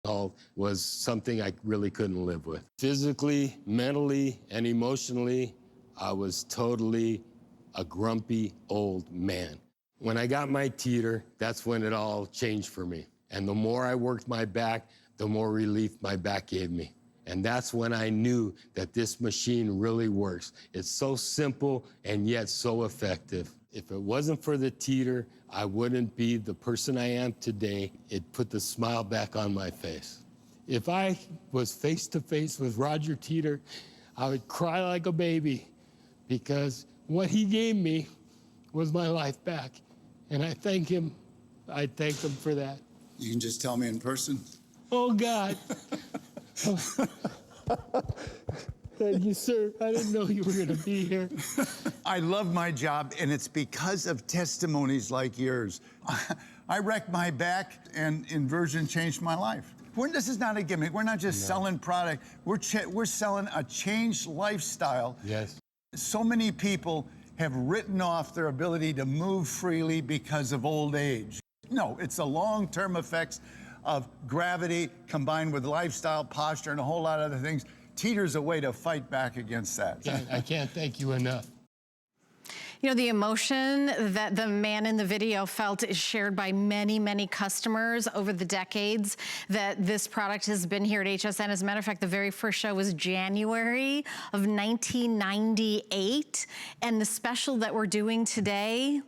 All was something I really couldn't live with. Physically, mentally, and emotionally, I was totally a grumpy old man. When I got my Teeter, that's when it all changed for me. And the more I worked my back, the more relief my back gave me. And that's when I knew that this machine really works. It's so simple and yet so effective. If it wasn't for the Teeter, I wouldn't be the person I am today. It put the smile back on my face. If I was face to face with Roger Teeter, I would cry like a baby because what he gave me was my life back. And I thank him. I thank him for that. You can just tell me in person. Oh, God. Thank you, sir. I didn't know you were going to be here. I love my job, and it's because of testimonies like yours. I wrecked my back, and Inversion changed my life. This is not a gimmick. We're not just selling product. We're selling a changed lifestyle. Yes. So many people have written off their ability to move freely because of old age. No, it's the long-term effects of gravity combined with lifestyle, posture, and a whole lot of other things. Teeter's a way to fight back against that. I can't thank you enough. You know, the emotion that the man in the video felt is shared by many, many customers over the decades that this product has been here at HSN. As a matter of fact, the very first show was January of 1998. And the special that we're doing today,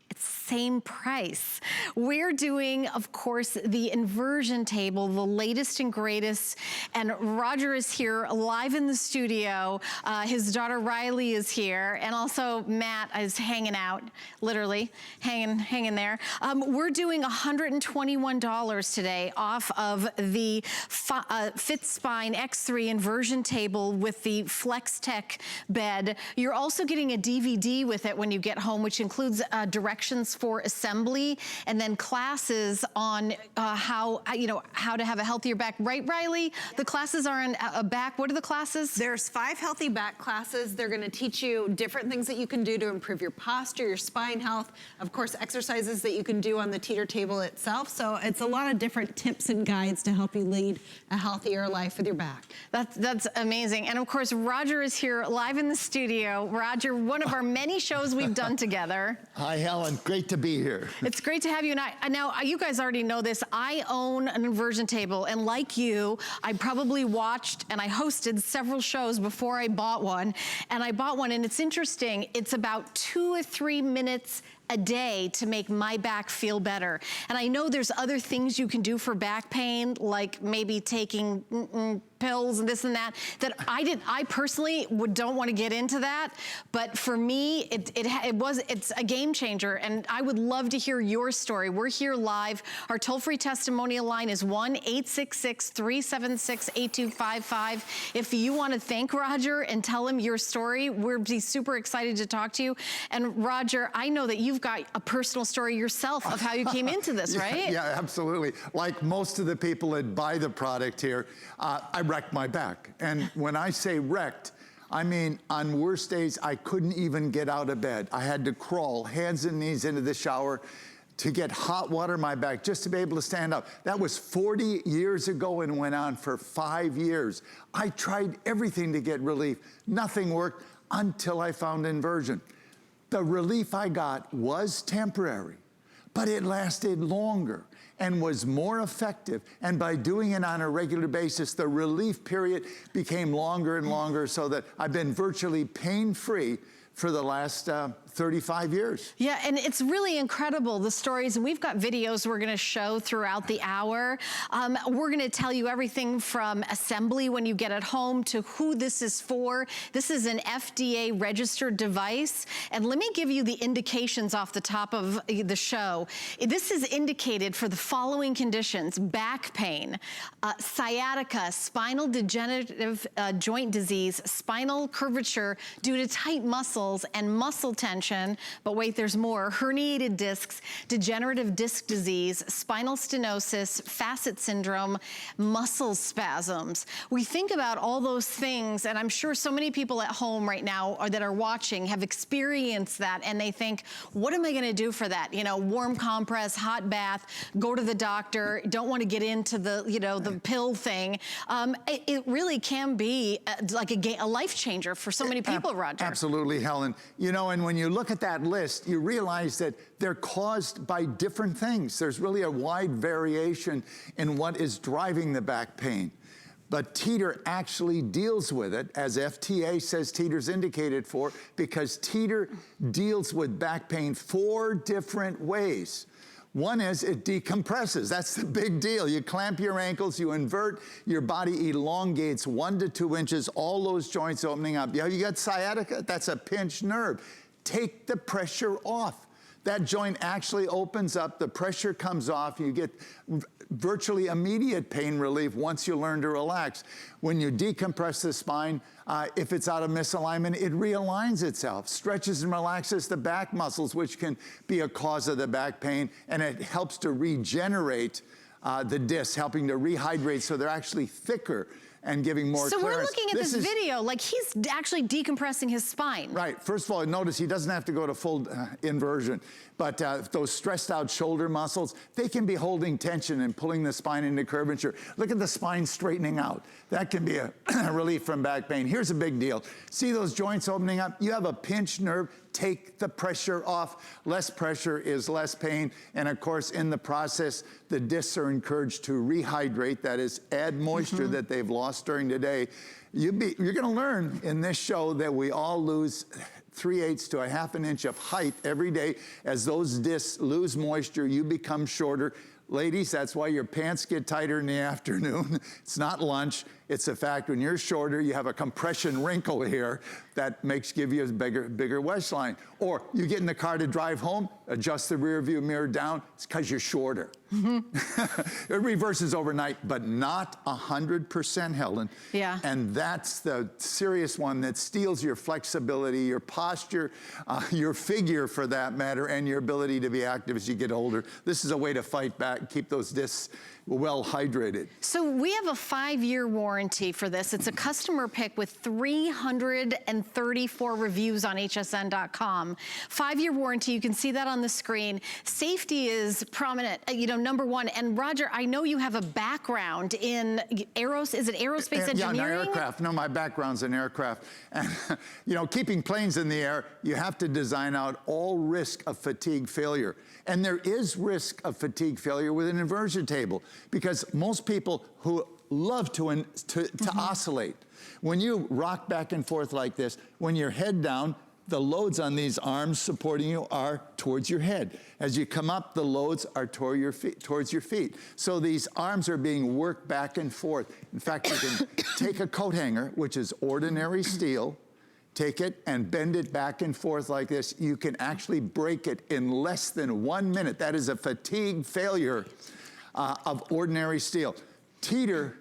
it's same price. We're doing, of course, the Inversion table, the latest and greatest. And Roger is here live in the studio. His daughter Riley is here. And also Matt is hanging out, literally hanging there. We're doing $121 today off of the FitSpine X3 Inversion table with the FlexTech bed. You're also getting a DVD with it when you get home, which includes directions for assembly and then classes on how to have a healthier back. Right, Riley? The classes are on a back. What are the classes? There's 5 healthy back classes. They're going to teach you different things that you can do to improve your posture, your spine health. Of course, exercises that you can do on the Teeter table itself. So it's a lot of different tips and guides to help you lead a healthier life with your back. That's amazing. And of course, Roger is here live in the studio. Roger, one of our many shows we've done together. Hi, Helen. Great to be here. It's great to have you. And now, you guys already know this. I own an Inversion table, and like you, I probably watched and I hosted several shows before I bought one. And I bought one, and it's interesting. It's about 2 or 3 minutes a day to make my back feel better. And I know there's other things you can do for back pain, like maybe taking pills and this and that, I personally don't want to get into that. But for me, it's a game changer. And I would love to hear your story. We're here live. Our toll-free testimonial line is 1-866-376-8255. If you want to thank Roger and tell him your story, we'd be super excited to talk to you. And Roger, I know that you've got a personal story yourself of how you came into this, right? Yeah, absolutely. Like most of the people that buy the product here, I wrecked my back. And when I say wrecked, I mean, on worst days, I couldn't even get out of bed. I had to crawl hands and knees into the shower to get hot water in my back just to be able to stand up. That was 40 years ago and went on for 5 years. I tried everything to get relief. Nothing worked until I found Inversion. The relief I got was temporary, but it lasted longer and was more effective. And by doing it on a regular basis, the relief period became longer and longer, so that I've been virtually pain-free for the last 35 years. Yeah, and it's really incredible, the stories, and we've got videos we're gonna show throughout the hour. We're gonna tell you everything from assembly when you get it home to who this is for. This is an FDA-registered device, and let me give you the indications off the top of the show. This is indicated for the following conditions: back pain, sciatica, spinal degenerative joint disease, spinal curvature due to tight muscles and muscle tension, dysfunction, but wait, there's more. Herniated discs, degenerative disc disease, spinal stenosis, facet syndrome, muscle spasms. We think about all those things, and I'm sure so many people at home right now or that are watching have experienced that, and they think, what am I gonna do for that? You know, warm compress, hot bath, go to the doctor, don't wanna get into the, you know, the pill thing. It really can be like a life changer for so many people, Roger. Absolutely, Helen. You know, and when you look at that list, you realize that they're caused by different things. There's really a wide variation in what is driving the back pain. But Teeter actually deals with it, as FDA says Teeter's indicated for, because Teeter deals with back pain 4 different ways. One is it decompresses. That's the big deal. You clamp your ankles, you invert, your body elongates 1 to 2 inches, all those joints opening up. You got sciatica? That's a pinched nerve. Take the pressure off. That joint actually opens up, the pressure comes off, you get virtually immediate pain relief once you learn to relax. When you decompress the spine, if it's out of misalignment, it realigns itself, stretches and relaxes the back muscles, which can be a cause of the back pain, and it helps to regenerate the discs, helping to rehydrate so they're actually thicker and giving more clearance. So we're looking at this video like he's actually decompressing his spine. Right. First of all, notice he doesn't have to go to full inversion, but those stressed out shoulder muscles, they can be holding tension and pulling the spine into curvature. Look at the spine straightening out. That can be a relief from back pain. Here's a big deal. See those joints opening up? You have a pinched nerve. Take the pressure off. Less pressure is less pain. And of course, in the process, the discs are encouraged to rehydrate, that is, add moisture that they've lost during the day. You're gonna learn in this show that we all lose 3/8 to 1/2 inch of height every day. As those discs lose moisture, you become shorter. Ladies, that's why your pants get tighter in the afternoon. It's not lunch. It's a fact. When you're shorter, you have a compression wrinkle here that give you a bigger waistline. Or you get in the car to drive home, adjust the rear view mirror down. It's because you're shorter. It reverses overnight, but not 100%, Helen. Yeah. And that's the serious one that steals your flexibility, your posture, your figure for that matter, and your ability to be active as you get older. This is a way to fight back and keep those discs well hydrated. So we have a 5-year warranty for this. It's a customer pick with 334 reviews on hsn.com. 5-year warranty, you can see that on the screen. Safety is prominent, you know, #1. And Roger, I know you have a background in is it aerospace engineering? Yeah, no, aircraft. No, my background's in aircraft. And, you know, keeping planes in the air, you have to design out all risk of fatigue failure. And there is risk of fatigue failure with an inversion table, because most people who love to oscillate, when you rock back and forth like this, when you're head down, the loads on these arms supporting you are towards your head. As you come up, the loads are towards your feet. So these arms are being worked back and forth. In fact, you can take a coat hanger, which is ordinary steel, take it and bend it back and forth like this. You can actually break it in less than 1 minute. That is a fatigue failure of ordinary steel. Teeter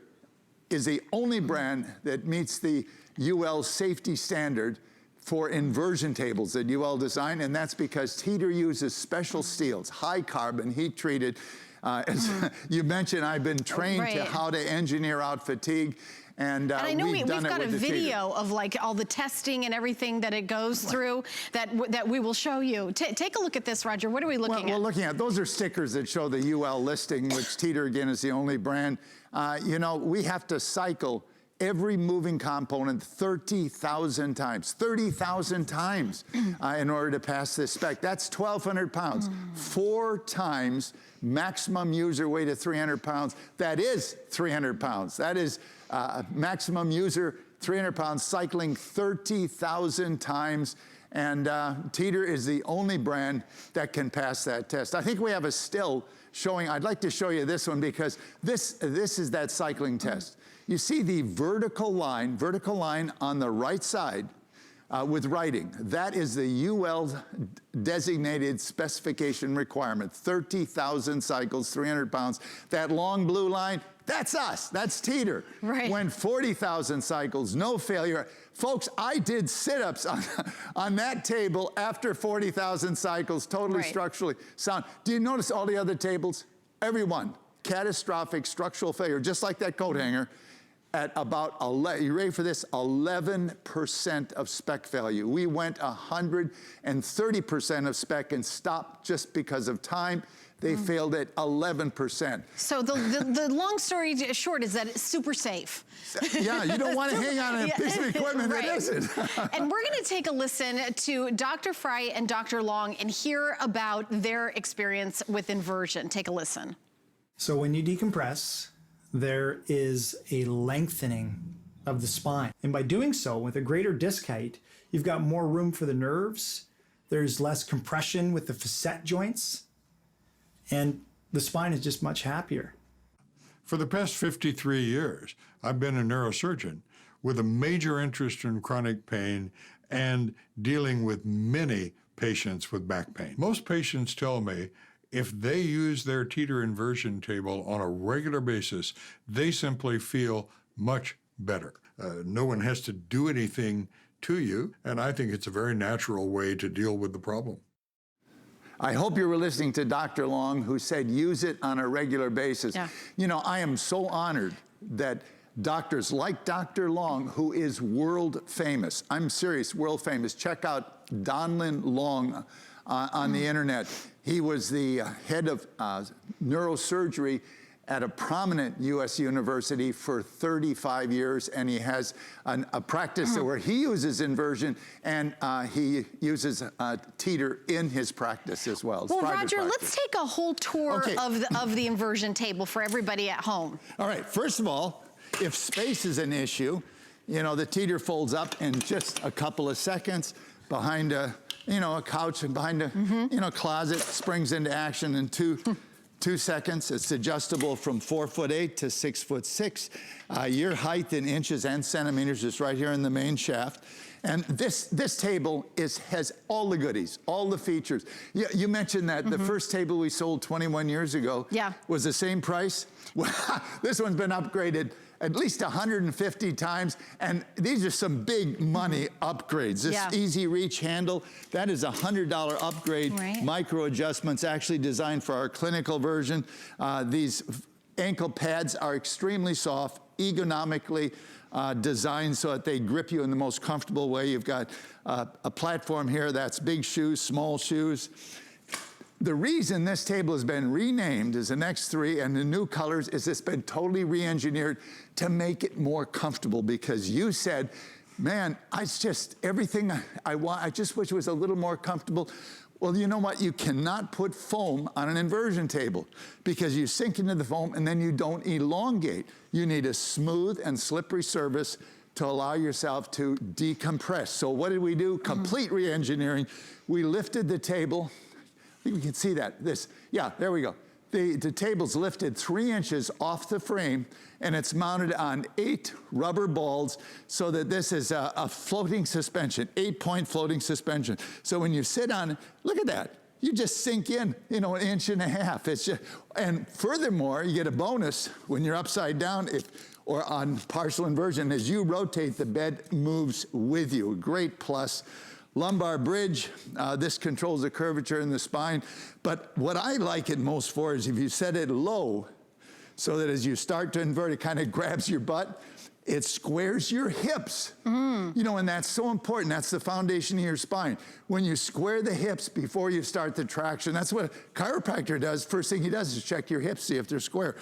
is the only brand that meets the UL safety standard for inversion tables that UL designed, and that's because Teeter uses special steels, high carbon, heat treated. As you mentioned, I've been trained to how to engineer out fatigue. And I know we've got a video of like all the testing and everything that it goes through that we will show you. Take a look at this, Roger. What are we looking at? We're looking at, those are stickers that show the UL listing, which Teeter, again, is the only brand. You know, we have to cycle every moving component 30,000 times, 30,000 times in order to pass this spec. That's 1,200 pounds, 4 times maximum user weight of 300 pounds. That is 300 pounds. That is maximum user, 300 pounds, cycling 30,000 times. And Teeter is the only brand that can pass that test. I think we have a still showing, I'd like to show you this one because this is that cycling test. You see the vertical line on the right side with writing. That is the UL designated specification requirement, 30,000 cycles, 300 pounds. That long blue line, That's us. That's Teeter. Right. Went 40,000 cycles, no failure. Folks, I did sit-ups on that table after 40,000 cycles, totally structurally sound. Do you notice all the other tables? Every one, catastrophic structural failure, just like that coat hanger, at about, you ready for this? 11% of spec failure. We went 130% of spec and stopped just because of time. They failed at 11%. So the long story short is that it's super safe. Yeah, you don't want to hang on a piece of equipment that isn't. And we're going to take a listen to Dr. Fry and Dr. Long and hear about their experience with inversion. Take a listen. So when you decompress, there is a lengthening of the spine. And by doing so, with a greater disc height, you've got more room for the nerves. There's less compression with the facet joints. And the spine is just much happier. For the past 53 years, I've been a neurosurgeon with a major interest in chronic pain and dealing with many patients with back pain. Most patients tell me if they use their Teeter inversion table on a regular basis, they simply feel much better. No one has to do anything to you, and I think it's a very natural way to deal with the problem. I hope you were listening to Dr. Long, who said use it on a regular basis. Yeah. You know, I am so honored that doctors like Dr. Long, who is world famous, I'm serious, world famous. Check out Donlin Long on the internet. He was the head of neurosurgery at a prominent U.S. university for 35 years, and he has a practice where he uses inversion, and he uses Teeter in his practice as well. Well, Roger, let's take a whole tour of the inversion table for everybody at home. All right, first of all, if space is an issue, you know, the Teeter folds up in just a couple of seconds behind a couch and behind a, closet, springs into action in 2 seconds. It's adjustable from 4'8" to 6'6". Your height in inches and centimeters is right here in the main shaft. And this table has all the goodies, all the features. You mentioned that the first table we sold 21 years ago was the same price. Well, this one's been upgraded at least 150 times, and these are some big money upgrades. This easy reach handle, that is a $100 upgrade. Micro adjustments actually designed for our clinical version. These ankle pads are extremely soft, ergonomically designed so that they grip you in the most comfortable way. You've got a platform here that's big shoes, small shoes. The reason this table has been renamed is the next three, and the new colors is it's been totally re-engineered to make it more comfortable, because you said, man, it's just everything I want. I just wish it was a little more comfortable. Well, you know what? You cannot put foam on an inversion table because you sink into the foam and then you don't elongate. You need a smooth and slippery surface to allow yourself to decompress. So what did we do? Complete re-engineering. We lifted the table. I think we can see that. There we go. The table's lifted 3 inches off the frame, and it's mounted on 8 rubber balls so that this is a floating suspension, 8-point floating suspension. So when you sit on it, look at that. You just sink in, 1.5 inches. It's just, and furthermore, you get a bonus when you're upside down or on partial inversion. As you rotate, the bed moves with you. Great plus. Lumbar Bridge, this controls the curvature in the spine. But what I like it most for is if you set it low, so that as you start to invert, it kind of grabs your butt, it squares your hips. And that's so important. That's the foundation of your spine. When you square the hips before you start the traction, that's what a chiropractor does. First thing he does is check your hips, see if they're square.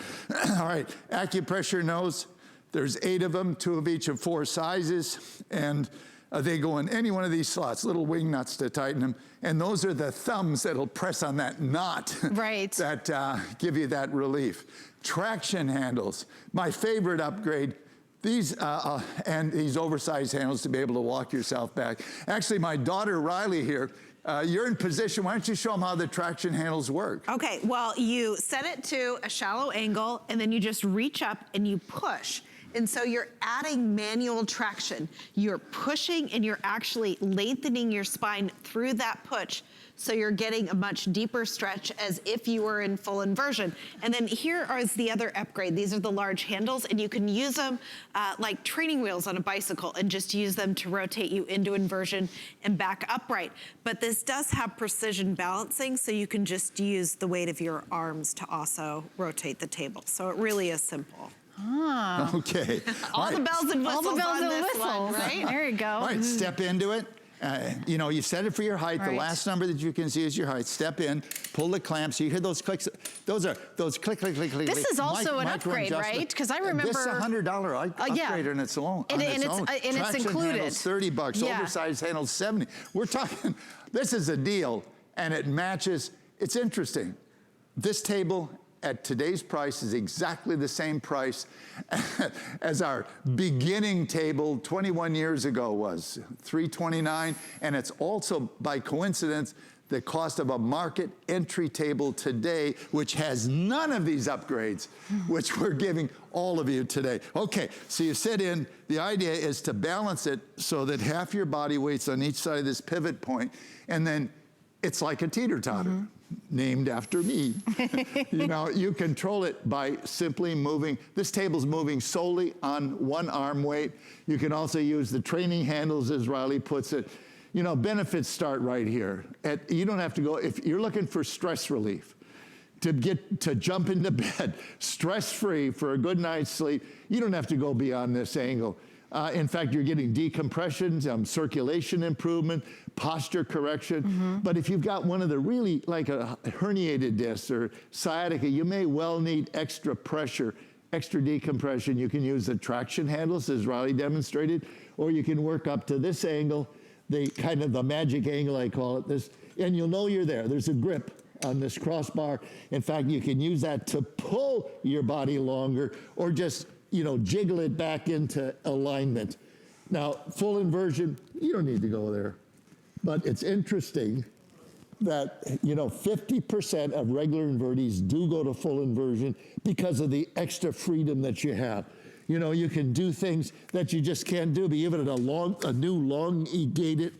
All right, Acupressure knows there's 8 of them, 2 of each of 4 sizes, and they go in any one of these slots, little wing nuts to tighten them. And those are the thumbs that'll press on that knot that give you that relief. Traction handles, my favorite upgrade. These and these oversized handles to be able to walk yourself back. Actually, my daughter Riley here, you're in position. Why don't you show them how the traction handles work? Okay, well, you set it to a shallow angle, and then you just reach up and you push. And so you're adding manual traction. You're pushing and you're actually lengthening your spine through that push. So you're getting a much deeper stretch as if you were in full inversion. And then here is the other upgrade. These are the large handles, and you can use them like training wheels on a bicycle and just use them to rotate you into inversion and back upright. But this does have precision balancing, so you can just use the weight of your arms to also rotate the table. So it really is simple. Ah. Okay. All the bells and whistles All the bells on and this whistles. one, right? There you go. All right, step into it. You know, you set it for your height. Right. The last number that you can see is your height. Step in, pull the clamps. You hear those clicks? Those are those click, click, click, click. This is also an upgrade, right? Because I remember this is $100 upgrade on its own. And it's Traction included. handles, $30. Yeah. Oversized handles, $70. We're talking. This is a deal, and it matches. It's interesting. This table at today's price is exactly the same price as our beginning table 21 years ago was, $329, and it's also, by coincidence, the cost of a market entry table today, which has none of these upgrades, which we're giving all of you today. Okay, so you sit in. The idea is to balance it so that half your body weight's on each side of this pivot point, and then it's like a teeter-totter. Named after me. You know, you control it by simply moving. This table's moving solely on one arm weight. You can also use the training handles, as Riley puts it. You know, benefits start right here. You don't have to go, if you're looking for stress relief, to jump into bed stress-free for a good night's sleep, you don't have to go beyond this angle. In fact, you're getting decompression, circulation improvement, posture correction. But if you've got one of the really, like a herniated disc or sciatica, you may well need extra pressure, extra decompression. You can use the traction handles, as Riley demonstrated, or you can work up to this angle, the kind of the magic angle, I call it, this, and you'll know you're there. There's a grip on this crossbar. In fact, you can use that to pull your body longer or just, you know, jiggle it back into alignment. Now, full inversion, you don't need to go there. But it's interesting that, you know, 50% of regular invertees do go to full inversion because of the extra freedom that you have. You know, you can do things that you just can't do, but even a new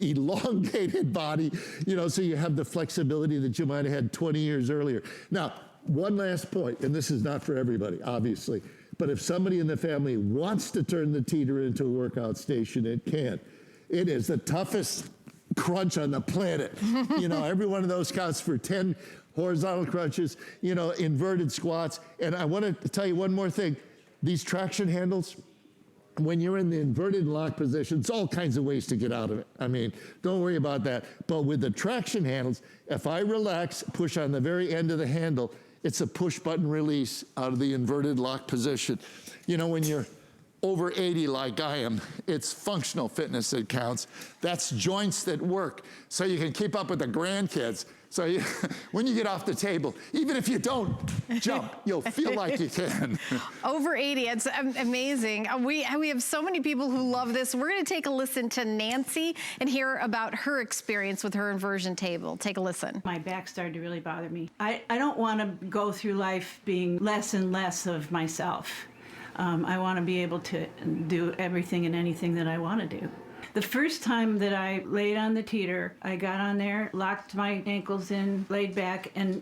elongated body, you know, so you have the flexibility that you might have had 20 years earlier. Now, one last point, and this is not for everybody, obviously, but if somebody in the family wants to turn the Teeter into a workout station, it can. It is the toughest crunch on the planet. You know, every one of those counts for 10 horizontal crunches, you know, inverted squats. And I want to tell you one more thing. These traction handles, when you're in the inverted lock position, it's all kinds of ways to get out of it. I mean, don't worry about that. But with the traction handles, if I relax, push on the very end of the handle, it's a push button release out of the inverted lock position. You know, when you're over 80 like I am, it's functional fitness that counts. That's joints that work so you can keep up with the grandkids. So when you get off the table, even if you don't jump, you'll feel like you can. Over 80, it's amazing. We have so many people who love this. We're gonna take a listen to Nancy and hear about her experience with her inversion table. Take a listen. My back started to really bother me. I don't wanna go through life being less and less of myself. I wanna be able to do everything and anything that I wanna do. The first time that I laid on the teeter, I got on there, locked my ankles in, laid back, and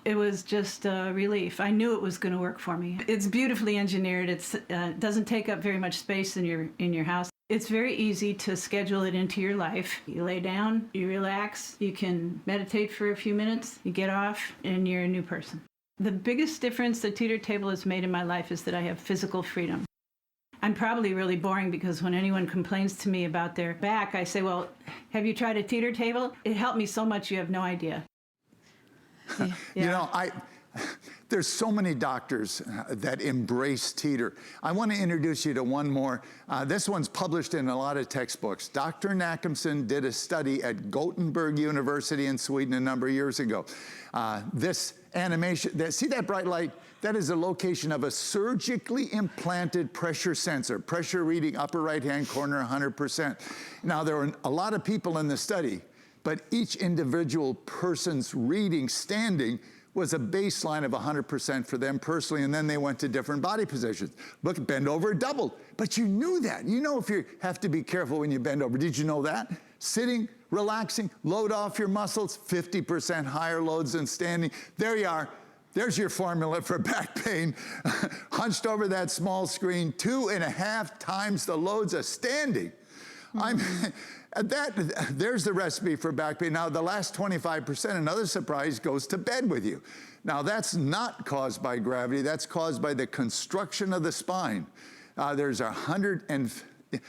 it was just a relief. I knew it was going to work for me. It's beautifully engineered. It doesn't take up very much space in your house. It's very easy to schedule it into your life. You lay down, you relax, you can meditate for a few minutes, you get off, and you're a new person. The biggest difference the teeter table has made in my life is that I have physical freedom. I'm probably really boring because when anyone complains to me about their back, I say, well, have you tried a teeter table? It helped me so much you have no idea. Yeah. You know, there's so many doctors that embrace teeter. I want to introduce you to one more. This one's published in a lot of textbooks. Dr. Nackimson did a study at Gothenburg University in Sweden a number of years ago. This animation, see that bright light? That is a location of a surgically implanted pressure sensor, pressure reading upper right-hand corner 100%. Now, there were a lot of people in the study, but each individual person's reading standing was a baseline of 100% for them personally, and then they went to different body positions. Look, bend over doubled, but you knew that. You know if you have to be careful when you bend over. Did you know that? Sitting, relaxing, load off your muscles, 50% higher loads than standing. There you are. There's your formula for back pain. Hunched over that small screen, 2.5 times the loads of standing. There's the recipe for back pain. Now, the last 25%, another surprise, goes to bed with you. Now, that's not caused by gravity. That's caused by the construction of the spine. There's hundreds and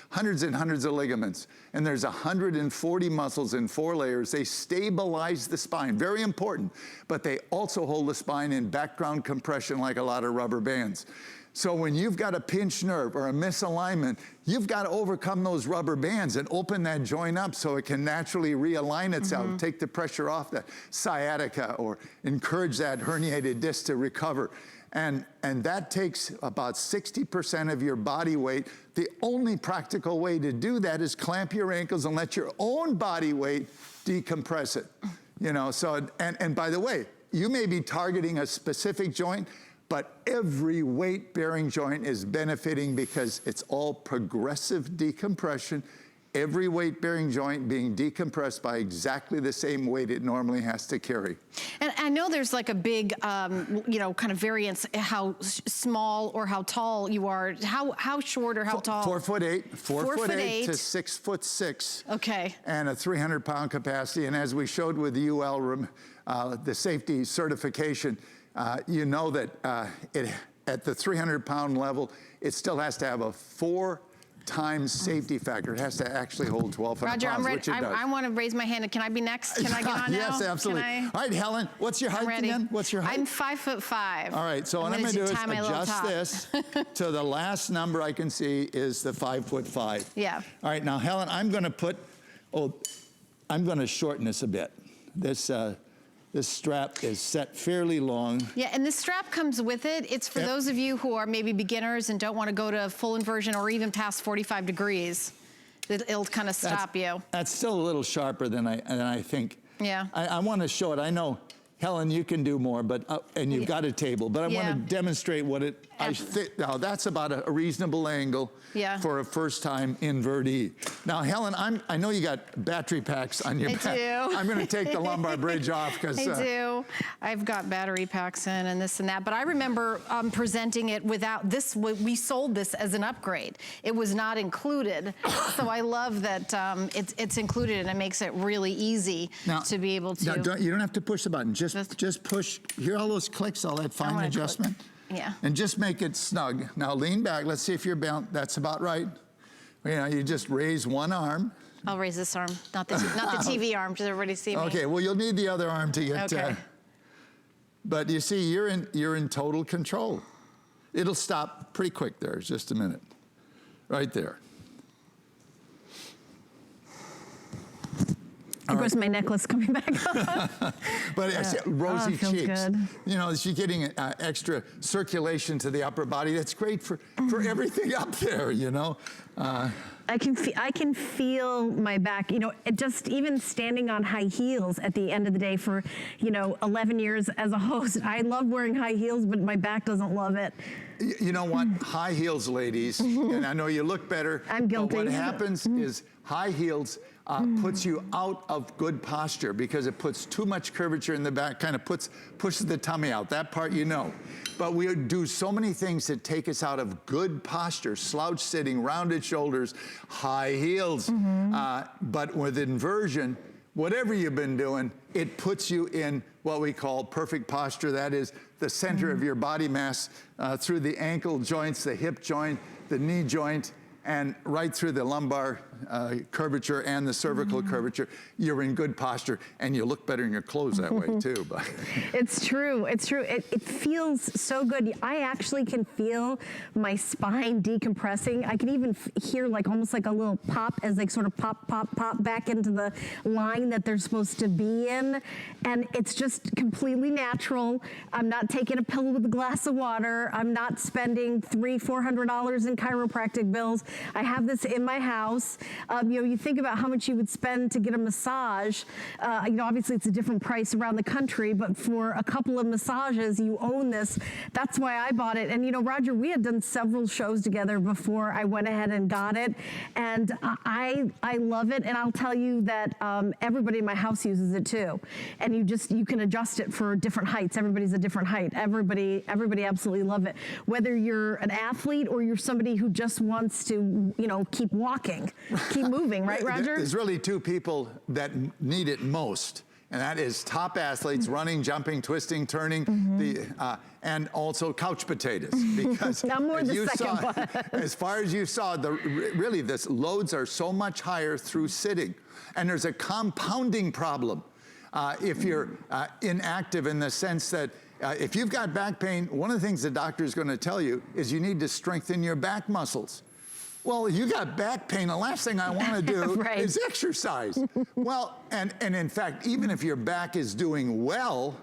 hundreds of ligaments, and there's 140 muscles in 4 layers. They stabilize the spine, very important, but they also hold the spine in background compression like a lot of rubber bands. So when you've got a pinched nerve or a misalignment, you've got to overcome those rubber bands and open that joint up so it can naturally realign itself, take the pressure off that sciatica or encourage that herniated disc to recover. And that takes about 60% of your body weight. The only practical way to do that is clamp your ankles and let your own body weight decompress it. You know, so, and by the way, you may be targeting a specific joint, but every weight-bearing joint is benefiting because it's all progressive decompression, every weight-bearing joint being decompressed by exactly the same weight it normally has to carry. And I know there's like a big, you know, kind of variance, how small or how tall you are. How short or how tall? 4'8", 4'8" to 6'6". Okay. And a 300-pound capacity. And as we showed with the UL room, the safety certification, you know that at the 300-pound level, it still has to have a 4 times safety factor. It has to actually hold 1,200 Roger, pounds, I'm ready. which it does. I want to raise my hand. Can I be next? Can I get on now? Yes, absolutely. All right, Helen, what's your height again? What's your height? I'm 5'5". All right, so what I'm going to do is adjust this to the last number I can see is the 5'5". Yeah. All right, now Helen, I'm going to shorten this a bit. This strap is set fairly long. Yeah, and this strap comes with it. It's for those of you who are maybe beginners and don't want to go to full inversion or even past 45 degrees. It'll kind of stop you. That's still a little sharper than I think. Yeah. I want to show it. I know, Helen, you can do more, but and you've got a table, but I want to demonstrate what it. Now that's about a reasonable angle for a first-time invertee. Now, Helen, I know you got battery packs on your back. I do. I'm going to take the lumbar bridge off because I do. I've got battery packs in and this and that, but I remember presenting it without this. We sold this as an upgrade. It was not included, so I love that it's included and it makes it really easy to be able to. Now, you don't have to push the button. Just push. Hear all those clicks, all that fine adjustment? Yeah. And just make it snug. Now lean back. Let's see if you're bound. That's about right. You know, you just raise one arm. I'll raise this arm, not the TV arm. Does everybody see me? Okay. Well, you'll need the other arm to get. Okay. But you see, you're in total control. It'll stop pretty quick there. Just a minute. Right there. Of course, my necklace coming back up. But I see rosy cheeks. Good. You know, she's getting extra circulation to the upper body. That's great for everything up there, you know. I can feel my back, you know, just even standing on high heels at the end of the day for, you know, 11 years as a host. I love wearing high heels, but my back doesn't love it. You know what? High heels, ladies, and I know you look better. I'm guilty. But what happens is high heels puts you out of good posture because it puts too much curvature in the back, kind of pushes the tummy out. That part you know. But we do so many things that take us out of good posture, slouch sitting, rounded shoulders, high heels. But with inversion, whatever you've been doing, it puts you in what we call perfect posture. That is the center of your body mass through the ankle joints, the hip joint, the knee joint, and right through the lumbar curvature and the cervical curvature. You're in good posture, and you look better in your clothes that way too. But it's true. It's true. It feels so good. I actually can feel my spine decompressing. I can even hear like almost like a little pop as they sort of pop back into the line that they're supposed to be in, and it's just completely natural. I'm not taking a pill with a glass of water. I'm not spending $300-400 in chiropractic bills. I have this in my house. You know, you think about how much you would spend to get a massage. You know, obviously it's a different price around the country, but for a couple of massages, you own this. That's why I bought it. And you know, Roger, we had done several shows together before I went ahead and got it. And I love it. And I'll tell you that everybody in my house uses it too. And you can adjust it for different heights. Everybody's a different height. Everybody absolutely love it. Whether you're an athlete or you're somebody who just wants to, you know, keep walking, keep moving, right, Roger? There's really two people that need it most. And that is top athletes, running, jumping, twisting, turning, and also couch potatoes. Because as far as you saw, really this loads are so much higher through sitting. And there's a compounding problem if you're inactive, in the sense that if you've got back pain, one of the things the doctor is going to tell you is you need to strengthen your back muscles. Well, you got back pain, the last thing I want to do is exercise. Well, and in fact, even if your back is doing well,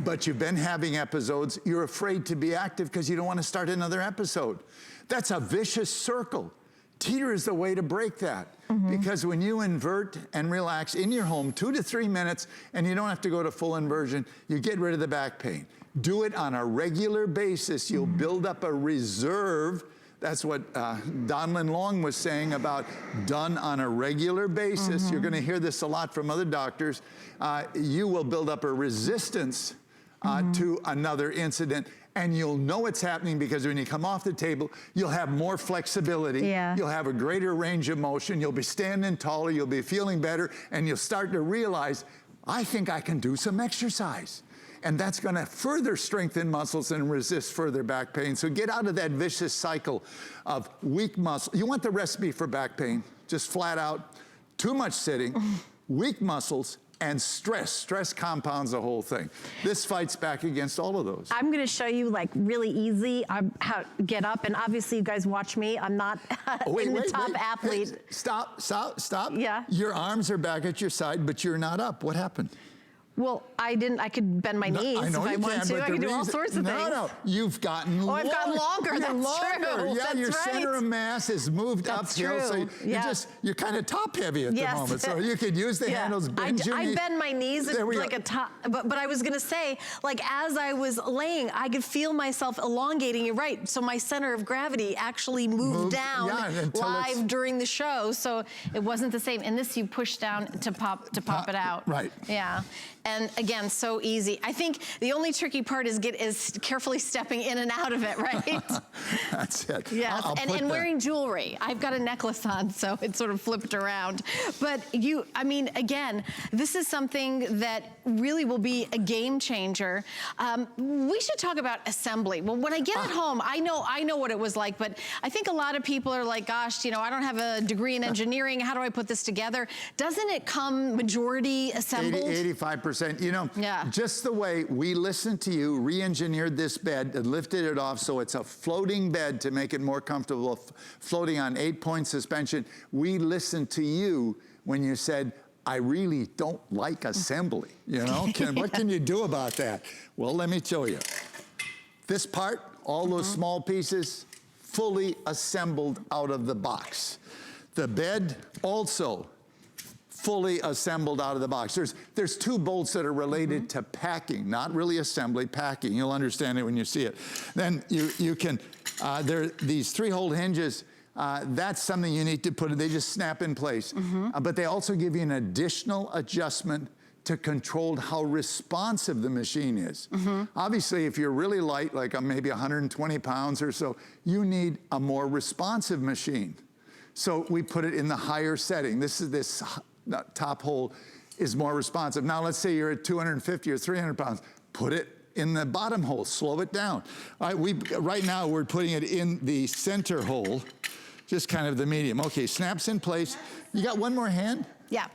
but you've been having episodes, you're afraid to be active because you don't want to start another episode. That's a vicious circle. Teeter is the way to break that. Because when you invert and relax in your home 2 to 3 minutes, and you don't have to go to full inversion, you get rid of the back pain. Do it on a regular basis. You'll build up a reserve. That's what Donlin Long was saying about done on a regular basis. You're going to hear this a lot from other doctors. You will build up a resistance to another incident, and you'll know it's happening because when you come off the table, you'll have more flexibility. You'll have a greater range of motion. You'll be standing taller. You'll be feeling better, and you'll start to realize, I think I can do some exercise. And that's going to further strengthen muscles and resist further back pain. So get out of that vicious cycle of weak muscle. You want the recipe for back pain, just flat out, too much sitting, weak muscles, and stress. Stress compounds the whole thing. This fights back against all of those. I'm going to show you, like, really easy how to get up. And obviously, you guys watch me. I'm not the top athlete. Hey, stop. Yeah. Your arms are back at your side, but you're not up. What happened? Well, I could bend my knees if I want to. I can do all sorts of things. No, you've gotten longer. I've gotten longer. That's true. Yeah, that's your right. center of mass has moved uphill, so you're kind of top heavy at the moment. So you could use the handles, bend your knees. I bend my knees like a top, but I was gonna say, like, as I was laying, I could feel myself elongating. You're right. So my center of gravity actually moved down live during the show, so it wasn't the same. And this you push down to pop it out. Right. Yeah. And again, so easy. I think the only tricky part is carefully stepping in and out of it, right? That's it. Yeah, and wearing jewelry. I've got a necklace on, so it's sort of flipped around. But I mean, again, this is something that really will be a game changer. We should talk about assembly. Well, when I get at home, I know what it was like, but I think a lot of people are like, gosh, you know, I don't have a degree in engineering. How do I put this together? Doesn't it come majority assembled? 85%. You know, just the way we listened to you, re-engineered this bed and lifted it off so it's a floating bed to make it more comfortable, floating on 8-point suspension. We listened to you when you said, I really don't like assembly. You know, what can you do about that? Well, let me show you. This part, all those small pieces, fully assembled out of the box. The bed also fully assembled out of the box. There's 2 bolts that are related to packing, not really assembly, packing. You'll understand it when you see it. Then you can, these 3-hole hinges, that's something you need to put in. They just snap in place. But they also give you an additional adjustment to control how responsive the machine is. Obviously, if you're really light, like maybe 120 pounds or so, you need a more responsive machine. So we put it in the higher setting. This top hole is more responsive. Now, let's say you're at 250 or 300 pounds. Put it in the bottom hole, slow it down. All right, right now, we're putting it in the center hole, just kind of the medium. Okay, snaps in place. You got one more hand? Yeah.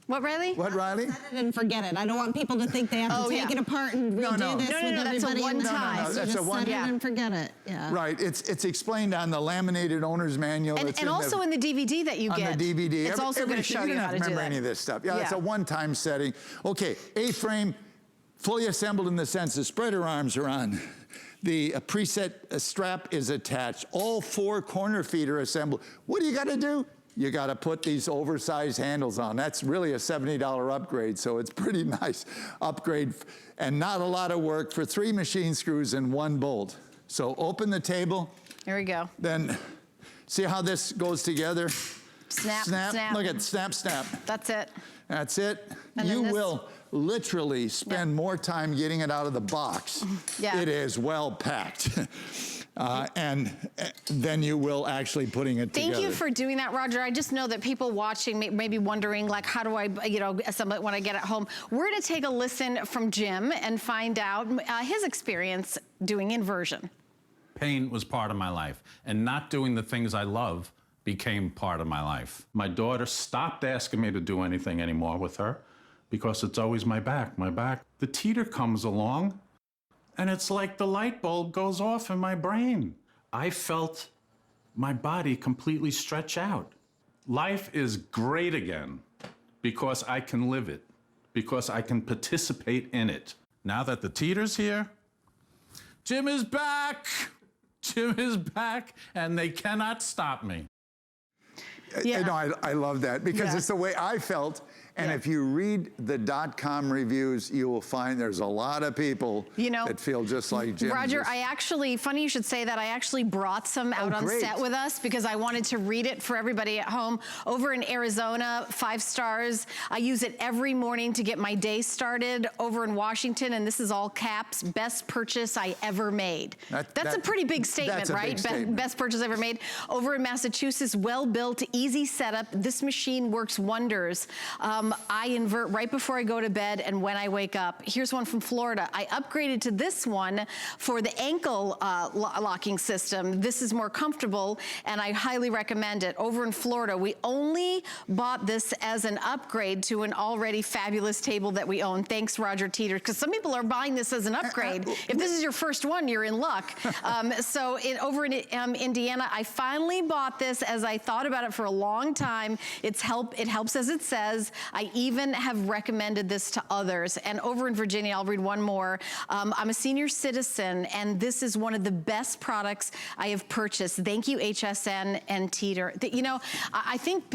What, Riley? What, Riley? Set it and forget it. I don't want people to think they have to take it apart and redo this with everybody. That's a one-time. So just set it and forget it. Yeah. Right. It's explained on the laminated owner's manual. And also in the DVD that you get. On the DVD. It's also going to show you how to do that. You don't have to remember any of this stuff. Yeah, it's a one-time setting. Okay, A-frame, fully assembled in the sense the spreader arms are on. The preset strap is attached. All 4 corner feet are assembled. What do you got to do? You got to put these oversized handles on. That's really a $70 upgrade, so it's pretty nice upgrade and not a lot of work for 3 machine screws and 1 bolt. So open the table. Here we go. Then see how this goes together? Snap, snap. snap. Look at snap, snap. That's it. That's it. And You will literally spend more time getting it out of the box. Yeah. It is well packed. And then you will actually putting it together. Thank you for doing that, Roger. I just know that people watching may be wondering, like, how do I, assemble it when I get it home? We're going to take a listen from Jim and find out his experience doing inversion. Pain was part of my life, and not doing the things I love became part of my life. My daughter stopped asking me to do anything anymore with her because it's always my back, my back. The Teeter comes along, and it's like the light bulb goes off in my brain. I felt my body completely stretch out. Life is great again because I can live it, because I can participate in it. Now that the Teeter's here, Jim is back. Jim is back, and they cannot stop me. Yeah. You know, I love that because it's the way I felt. And if you read the .com reviews, you will find there's a lot of people that feel just like Jim. Roger, I actually, funny you should say that, I actually brought some out on set with us because I wanted to read it for everybody at home. Over in Arizona, 5 stars. I use it every morning to get my day started. Over in Washington, and this is all caps, best purchase I ever made. That's a pretty big statement, right? Best purchase ever made. Over in Massachusetts, well-built, easy setup. This machine works wonders. I invert right before I go to bed and when I wake up. Here's one from Florida. I upgraded to this one for the ankle locking system. This is more comfortable, and I highly recommend it. Over in Florida, we only bought this as an upgrade to an already fabulous table that we own. Thanks, Roger Teeter, because some people are buying this as an upgrade. If this is your first one, you're in luck. Over in Indiana, I finally bought this as I thought about it for a long time. It helps as it says. I even have recommended this to others. And over in Virginia, I'll read one more. I'm a senior citizen, and this is one of the best products I have purchased. Thank you, HSN and Teeter. I think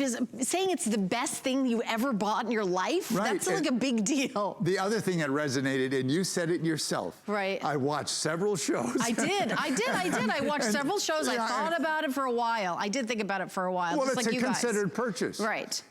saying it's the best thing you ever bought in your life, that's like a big deal. The other thing that resonated, and you said it yourself. Right. I watched several shows. I did. I watched several shows. I thought about it for a while. I did think about it for a while. Well, just it's like a considered purchase. Right.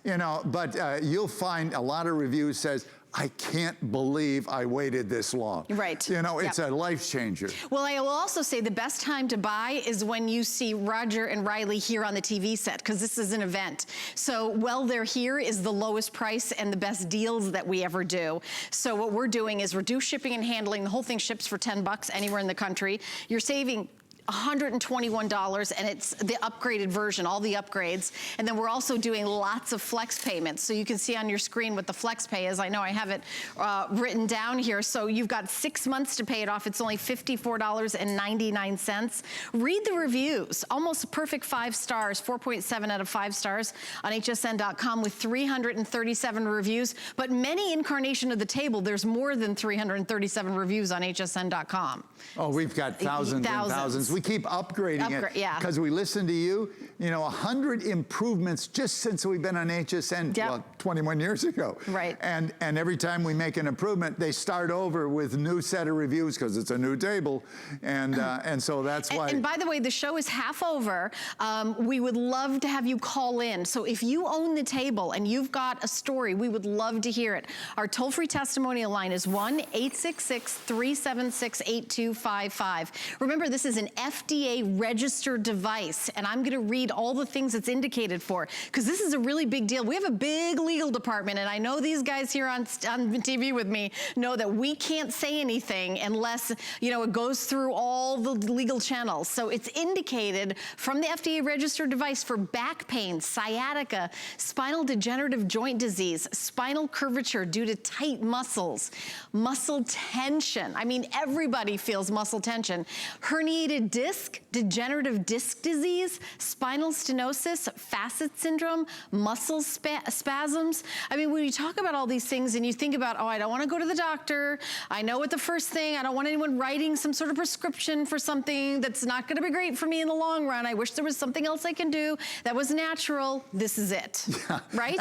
But you'll find a lot of reviews says, I can't believe I waited this long. Right. It's a life changer. Well, I will also say the best time to buy is when you see Roger and Riley here on the TV set, because this is an event. So while they're here is the lowest price and the best deals that we ever do. So what we're doing is reduce shipping and handling. The whole thing ships for $10 anywhere in the country. You're saving $121, and it's the upgraded version, all the upgrades. And then we're also doing lots of flex payments. So you can see on your screen what the flex pay is. I know I have it written down here. So you've got 6 months to pay it off. It's only $54.99. Read the reviews. Almost perfect 5 stars, 4.7 out of 5 stars on hsn.com with 337 reviews. But many incarnation of the table, there's more than 337 reviews on hsn.com. Oh, we've got thousands and thousands. We keep upgrading it because we listen to you. 100 improvements just since we've been on HSN, well, 21 years ago. Right. And every time we make an improvement, they start over with a new set of reviews because it's a new table. And so that's why. And by the way, the show is half over. We would love to have you call in. So if you own the table and you've got a story, we would love to hear it. Our toll-free testimonial line is 1-866-376-8255. Remember, this is an FDA registered device, and I'm gonna read all the things it's indicated for, because this is a really big deal. We have a big legal department, and I know these guys here on TV with me know that we can't say anything unless, it goes through all the legal channels. So it's indicated from the FDA registered device for back pain, sciatica, spinal degenerative joint disease, spinal curvature due to tight muscles, muscle tension. I mean, everybody feels muscle tension, herniated disc, degenerative disc disease, spinal stenosis, facet syndrome, muscle spasms. I mean, when you talk about all these things and you think about, oh, I don't want to go to the doctor. I know what the first thing, I don't want anyone writing some sort of prescription for something that's not going to be great for me in the long run. I wish there was something else I can do that was natural. This is it, right?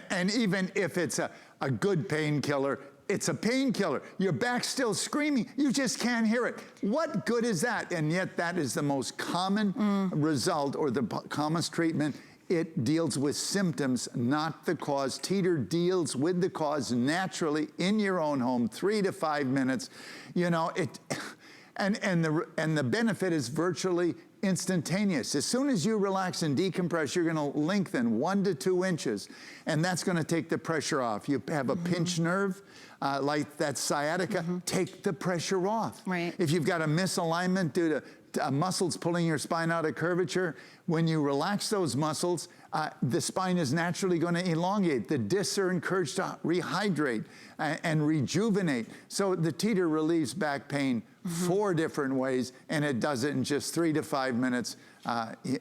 And even if it's a good painkiller, it's a painkiller. Your back's still screaming. You just can't hear it. What good is that? And yet that is the most common result, or the commonest treatment. It deals with symptoms, not the cause. Teeter deals with the cause naturally in your own home, 3 to 5 minutes. You know, and the benefit is virtually instantaneous. As soon as you relax and decompress, you're going to lengthen 1 to 2 inches, and that's going to take the pressure off. You have a pinched nerve, like that sciatica, take the pressure off. Right. If you've got a misalignment due to muscles pulling your spine out of curvature, when you relax those muscles, the spine is naturally going to elongate. The discs are encouraged to rehydrate and rejuvenate. So the Teeter relieves back pain 4 different ways, and it does it in just 3 to 5 minutes,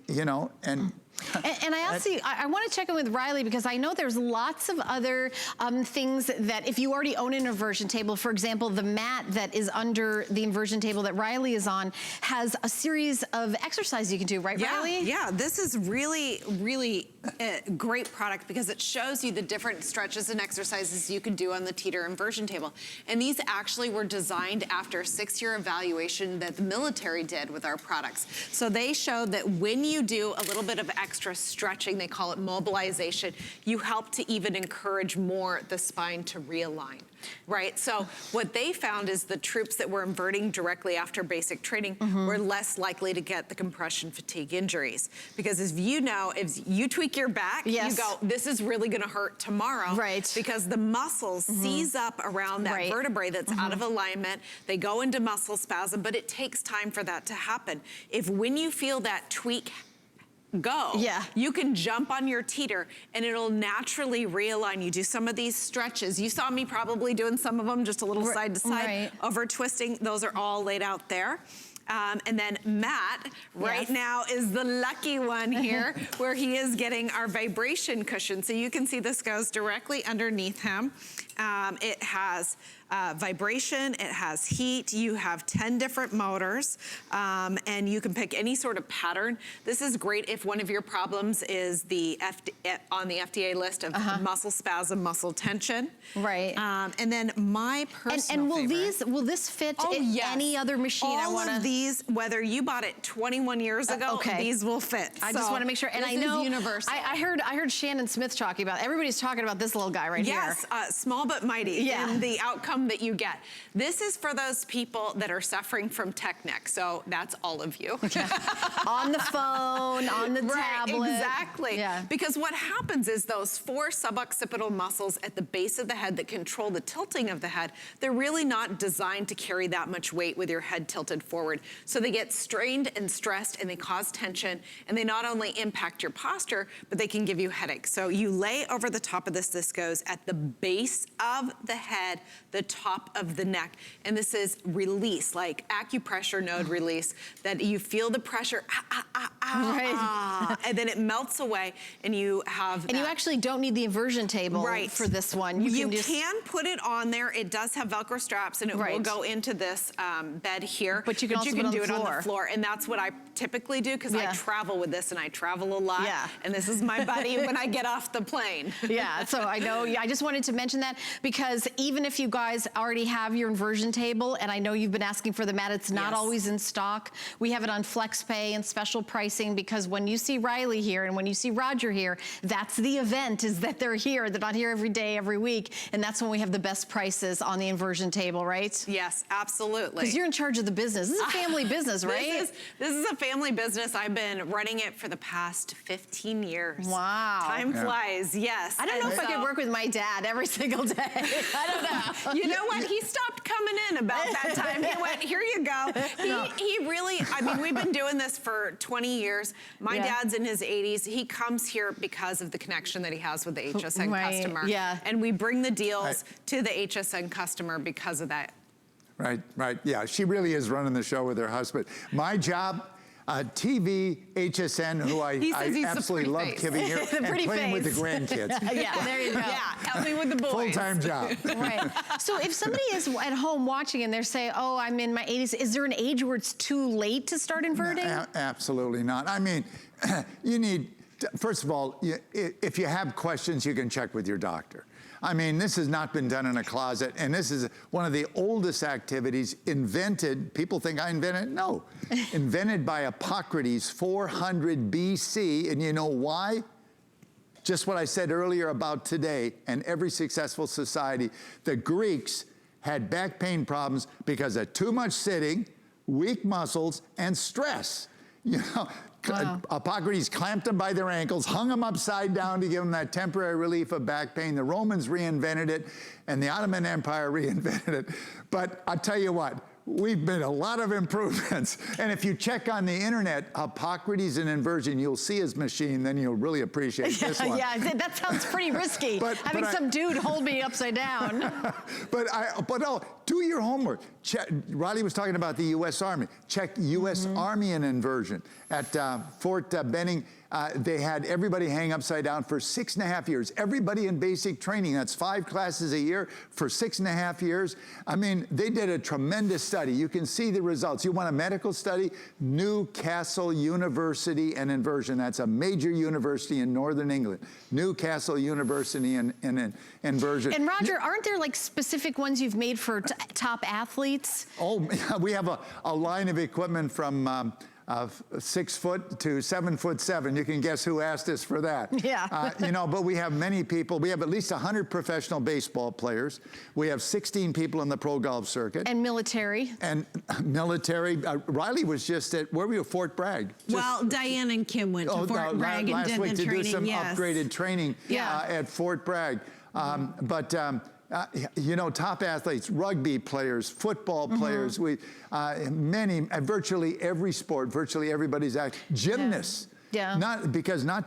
you know, and I also, I want to check in with Riley, because I know there's lots of other things that if you already own an inversion table, for example, the mat that is under the inversion table that Riley is on has a series of exercises you can do, right, Riley? Yeah, this is really, really a great product because it shows you the different stretches and exercises you can do on the Teeter inversion table. And these actually were designed after a 6-year evaluation that the military did with our products. So they showed that when you do a little bit of extra stretching, they call it mobilization, you help to even encourage more the spine to realign, right? So what they found is the troops that were inverting directly after basic training were less likely to get the compression fatigue injuries. Because as you know, if you tweak your back, you go, this is really gonna hurt tomorrow. Right. Because the muscles seize up around that vertebrae that's out of alignment, they go into muscle spasm, but it takes time for that to happen. If when you feel that tweak you can jump on your Teeter and it'll naturally realign. You do some of these stretches. You saw me probably doing some of them, just a little side to side, over twisting. Those are all laid out there. And then Matt now is the lucky one here where he is getting our vibration cushion. So you can see this goes directly underneath him. It has vibration, it has heat, you have 10 different motors, and you can pick any sort of pattern. This is great if one of your problems is on the FDA list of muscle spasm, muscle tension. Right. And then my personal favorite. Will this fit in any other machine? All of these, whether you bought it 21 years ago, these will fit. I just want to make sure, and I know, universal. I heard Shannon Smith talking about, everybody's talking about this little guy right here. Yes, small but mighty in the outcome that you get. This is for those people that are suffering from tech neck, so that's all of you. On the phone, on the tablet. Exactly. Yeah. Because what happens is those 4 suboccipital muscles at the base of the head that control the tilting of the head, they're really not designed to carry that much weight with your head tilted forward. So they get strained and stressed and they cause tension, and they not only impact your posture, but they can give you headaches. So you lay over the top of this. This goes at the base of the head, the top of the neck. And this is release, like acupressure node release, that you feel the pressure, and then it melts away and you have And you actually don't need the inversion table for this one. You can put it on there. It does have Velcro straps and it will go into this bed here. But you can also do it on the floor. And that's what I typically do because I travel with this and I travel a lot. And this is my buddy when I get off the plane. So I know, I just wanted to mention that because even if you guys already have your inversion table, and I know you've been asking for the mat, it's not always in stock. We have it on FlexPay and special pricing because when you see Riley here and when you see Roger here, that's the event, is that they're here. They're not here every day, every week. And that's when we have the best prices on the inversion table, right? Yes, absolutely. Because you're in charge of the business. This is a family business, right? This is a family business. I've been running it for the past 15 years. Wow. Time flies, yes. I don't know if I could work with my dad every single day. I don't know. You know what? He stopped coming in about that time. He went, here you go. He really, I mean, we've been doing this for 20 years. My dad's in his 80s. He comes here because of the connection that he has with the HSN customer. And we bring the deals to the HSN customer because of that. Right. Yeah, she really is running the show with her husband. My job, TV, HSN, who I absolutely love giving here, and playing with the grandkids. Yeah, there you go. Yeah, help me with the boys. Full-time job. Right. So if somebody is at home watching and they're saying, oh, I'm in my 80s, is there an age where it's too late to start inverting? No, absolutely not. I mean, you need, first of all, if you have questions, you can check with your doctor. I mean, this has not been done in a closet, and this is one of the oldest activities invented. People think I invented it. No. Invented by Hippocrates, 400 BC, and you know why? Just what I said earlier about today and every successful society. The Greeks had back pain problems because of too much sitting, weak muscles, and stress. You know, wow. Hippocrates clamped them by their ankles, hung them upside down to give them that temporary relief of back pain. The Romans reinvented it, and the Ottoman Empire reinvented it. But I'll tell you what, we've made a lot of improvements. And if you check on the internet, Hippocrates and inversion, you'll see his machine, then you'll really appreciate this one. Yeah, that sounds pretty risky. Having some dude hold me upside down. But do your homework. Riley was talking about the U.S. Army. Check U.S. Army and inversion. At Fort Benning, they had everybody hang upside down for 6.5 years. Everybody in basic training, that's 5 classes a year for 6.5 years. I mean, they did a tremendous study. You can see the results. You want a medical study? Newcastle University and Inversion. That's a major university in Northern England. Newcastle University and Inversion. And Roger, aren't there like specific ones you've made for top athletes? Oh, we have a line of equipment from 6 foot to 7'7". You can guess who asked us for that. Yeah. You know, but we have many people. We have at least 100 professional baseball players. We have 16 people in the pro golf circuit. And military. And military. Riley was just at, where were you, Fort Bragg? Well, Diane and Kim went to Fort Bragg and did the training. Last week to do some upgraded training at Fort Bragg. You know, top athletes, rugby players, football players, virtually every sport, virtually everybody's gymnasts. Yeah. Not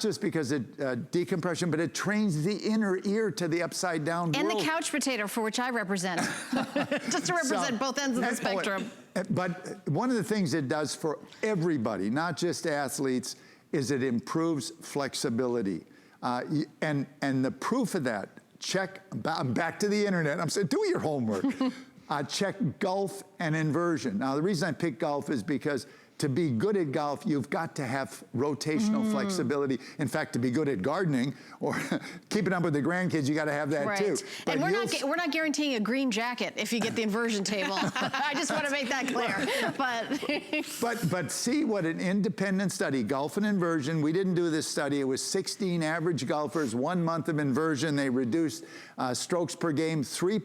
just because it decompression, but it trains the inner ear to the upside down and world. The couch potato, for which I represent. Just to represent both ends of the spectrum. But one of the things it does for everybody, not just athletes, is it improves flexibility. And the proof of that, I'm back to the internet. I'm saying, do your homework. Check golf and inversion. Now, the reason I picked golf is because to be good at golf, you've got to have rotational flexibility. In fact, to be good at gardening or keeping up with the grandkids, you got to have that too. But and we're not guaranteeing a green jacket if you get the inversion table. I just want to make that clear. But see what an independent study, golf and inversion. We didn't do this study. It was 16 average golfers, 1 month of inversion. They reduced strokes per game, three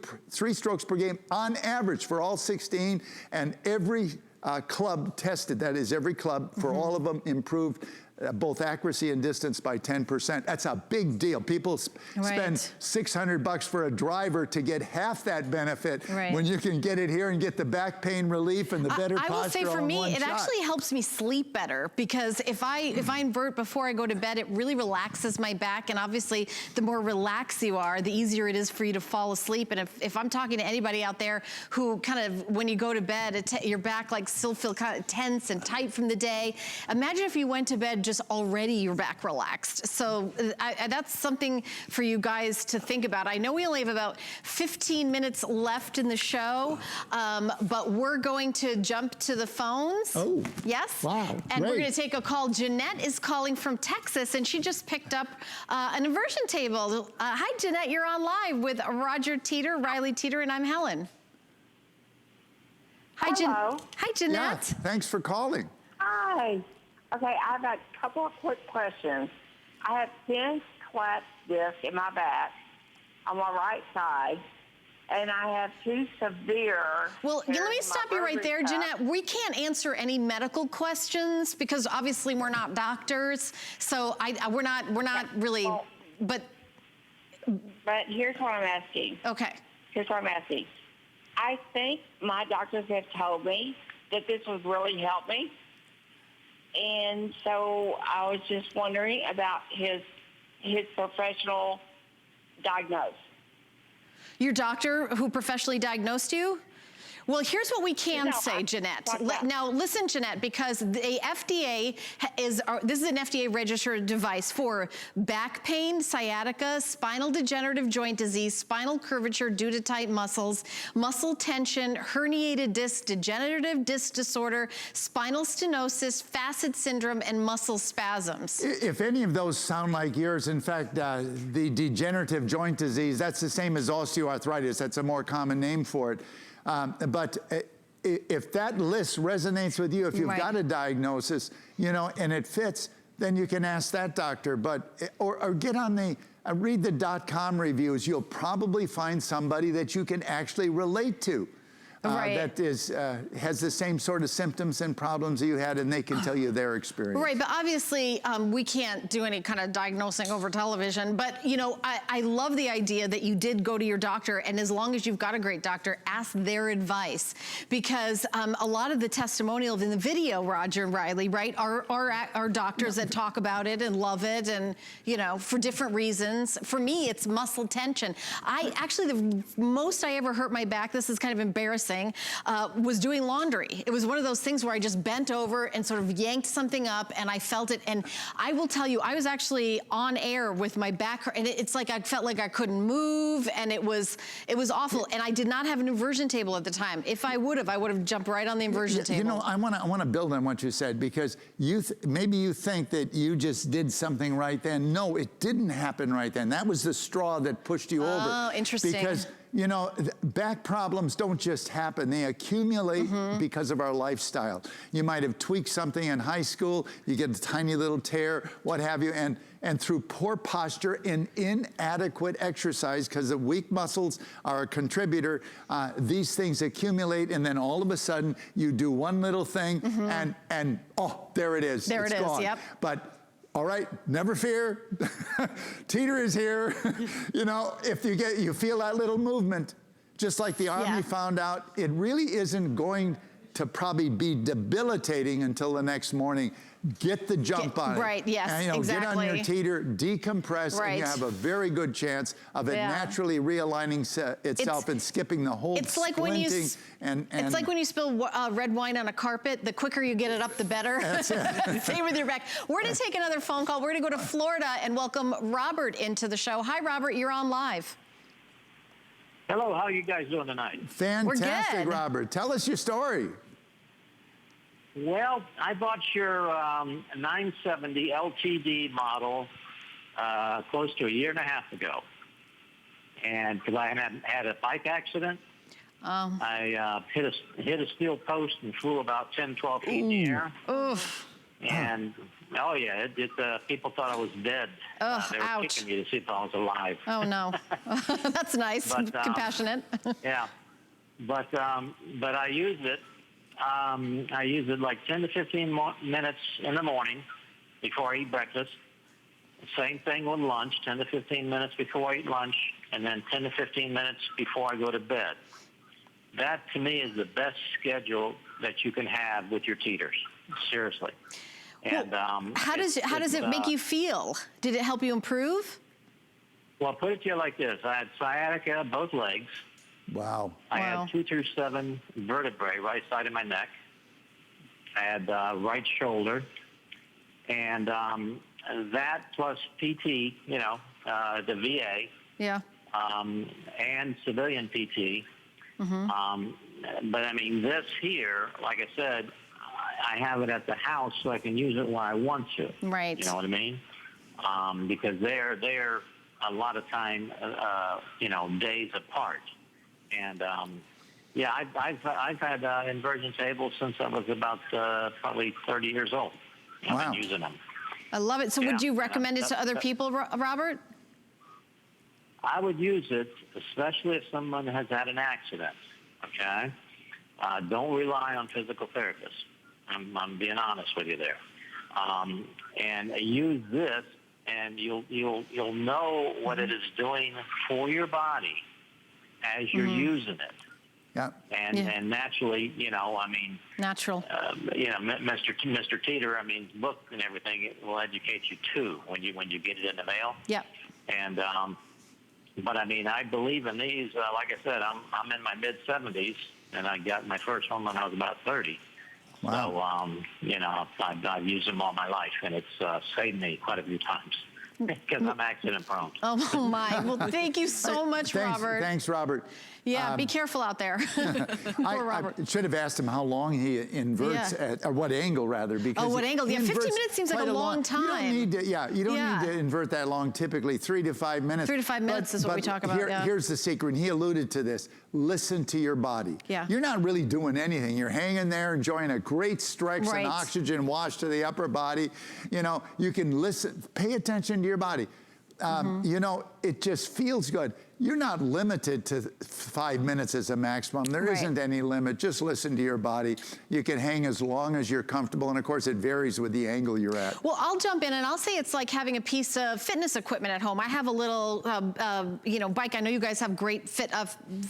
strokes per game on average for all 16, and every club tested, that is every club, for all of them improved both accuracy and distance by 10%. That's a big deal. People spend $600 for a driver to get half that benefit when you can get it here and get the back pain relief and the better posture. I will say for me, it actually helps me sleep better, because if I invert before I go to bed, it really relaxes my back. And obviously, the more relaxed you are, the easier it is for you to fall asleep. And if I'm talking to anybody out there who kind of, when you go to bed, your back like still feel kind of tense and tight from the day, imagine if you went to bed just already your back relaxed. So that's something for you guys to think about. I know we only have about 15 minutes left in the show, but we're going to jump to the phones. Oh. Yes? Wow. And we're going to take a call. Jeanette is calling from Texas, and she just picked up an inversion table. Hi, Jeanette. You're on live with Roger Teeter, Riley Teeter, and I'm Helen. Hi, Hi, Jeanette. Yeah, thanks for calling. Hi. Okay, I've got a couple of quick questions. I have thin collapsed disc in my back on my right side, and I have 2 severe... Well, let me stop you right there, Jeanette. We can't answer any medical questions because obviously we're not doctors. So we're not really, but here's what I'm asking. Okay. Here's what I'm asking. I think my doctors have told me that this would really help me. And so I was just wondering about his professional diagnosis. Your doctor who professionally diagnosed you? Well, here's what we can say, Jeanette. Now, listen, Jeanette, because the FDA this is an FDA-registered device for back pain, sciatica, spinal degenerative joint disease, spinal curvature due to tight muscles, muscle tension, herniated disc, degenerative disc disorder, spinal stenosis, facet syndrome, and muscle spasms. If any of those sound like yours, in fact, the degenerative joint disease, that's the same as osteoarthritis. That's a more common name for it. But if that list resonates with you, if you've got a diagnosis, you know, and it fits, then you can ask that doctor. But or get on the read the .com reviews. You'll probably find somebody that you can actually relate to. That has the same sort of symptoms and problems that you had, and they can tell you their experience. Right, but obviously we can't do any kind of diagnosing over television, but you know, I love the idea that you did go to your doctor, and as long as you've got a great doctor, ask their advice, because a lot of the testimonials in the video, Roger and Riley, right, are doctors that talk about it and love it, and you know, for different reasons. For me, it's muscle tension. The most I ever hurt my back, this is kind of embarrassing, was doing laundry. It was one of those things where I just bent over and sort of yanked something up, and I felt it. And I will tell you, I was actually on air with my back, and it's like I felt like I couldn't move, and it was awful. And I did not have an inversion table at the time. If I would have jumped right on the inversion table. You know, I want to build on what you said, because maybe you think that you just did something right then. No, it didn't happen right then. That was the straw that pushed you over. Oh, interesting. Because you know, back problems don't just happen. They accumulate because of our lifestyle. You might have tweaked something in high school, you get a tiny little tear, what have you, and through poor posture and inadequate exercise, because the weak muscles are a contributor, these things accumulate, and then all of a sudden you do one little thing, and oh, there it is. There it's it is, gone. yep. But all right, never fear. Teeter is here. You know, if you feel that little movement, just like the Army found out, it really isn't going to probably be debilitating until the next morning. Get the jump on it. Right, yes, and, you know, exactly. Get on your teeter, decompress, and you have a very good chance of it naturally realigning itself and skipping the whole splinting. It's like when you spill red wine on a carpet. The quicker you get it up, the better. That's it. Same with your back. We're going to take another phone call. We're going to go to Florida and welcome Robert into the show. Hi, Robert. You're on live. Hello. How are you guys doing tonight? Fantastic, We're good. Robert. Tell us your story. Well, I bought your 970 LTD model close to a year and a half ago. And because I had a bike accident, I hit a steel post and flew about 10, 12 feet in the air. Oof. And, oh, yeah, people thought I was dead. They were kicking me to see if I was alive. Oh, no. That's nice. But, compassionate. Yeah. But I used it. I use it like 10 to 15 minutes in the morning before I eat breakfast. Same thing with lunch, 10 to 15 minutes before I eat lunch, and then 10 to 15 minutes before I go to bed. That, to me, is the best schedule that you can have with your teeters, seriously. And how does it make you feel? Did it help you improve? Well, I'll put it to you like this. I had sciatica, both legs. Wow. I had 2 through 7 vertebrae, right side of my neck. I had right shoulder. And that plus PT, you know, the VA. Yeah. And civilian PT. But I mean, this here, like I said, I have it at the house so I can use it when I want to. Right. You know what I mean? Because they're a lot of time, you know, days apart. And yeah, I've had inversion tables since I was about probably 30 years old. I've been using them. I love it. So would you recommend it to other people, Robert? I would use it, especially if someone has had an accident. Okay, don't rely on physical therapists. I'm being honest with you there. And use this, and you'll know what it is doing for your body as you're using it. Yeah. And naturally, you know, I mean, natural. You know, Mr. Teeter, I mean, book and everything, it will educate you too when you get it in the mail. Yep. And but I mean, I believe in these. Like I said, I'm in my mid 70s, and I got my first one when I was about 30. Wow. So, you know, I've used them all my life, and it's saved me quite a few times because I'm accident prone. Oh my, well, thank you so much, Robert. Thanks, Robert. Yeah, be careful out there. I should have asked him how long he inverts at, or what angle rather, because what angle? Yeah, 15 minutes seems like a long time. You don't need to, you don't need to invert that long, typically 3 to 5 minutes. 3 to 5 minutes is what we talk about, Here's the secret, and he alluded to this. Listen to your body. Yeah. You're not really doing anything. You're hanging there enjoying a great stretch and oxygen wash to the upper body. You know, you can listen, pay attention to your body. You know, it just feels good. You're not limited to 5 minutes as a maximum. There isn't any limit. Just listen to your body. You can hang as long as you're comfortable, and of course it varies with the angle you're at. Well, I'll jump in and I'll say it's like having a piece of fitness equipment at home. I have a little, you know, bike. I know you guys have great